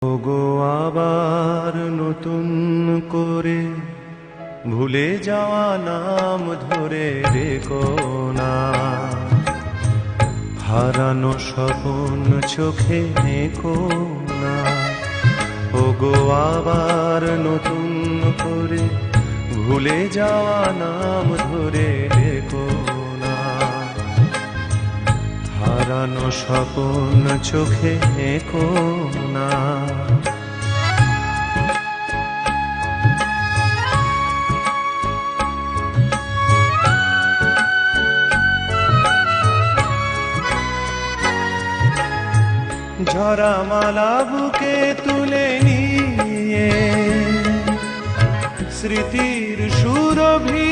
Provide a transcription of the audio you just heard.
ওগো আবার নতুন করে ভুলে যাওয়া নাম ধরে রেখো না, হারানো স্বপ্ন চোখে নেকো না। ওগো আবার নতুন করে ভুলে যাওয়া নাম ধরে রেখো না, হারানো স্বপ্ন চোখে নেকো না। ঝরা মালা বুকে তুলে নিয়ে স্মৃতির সুরভি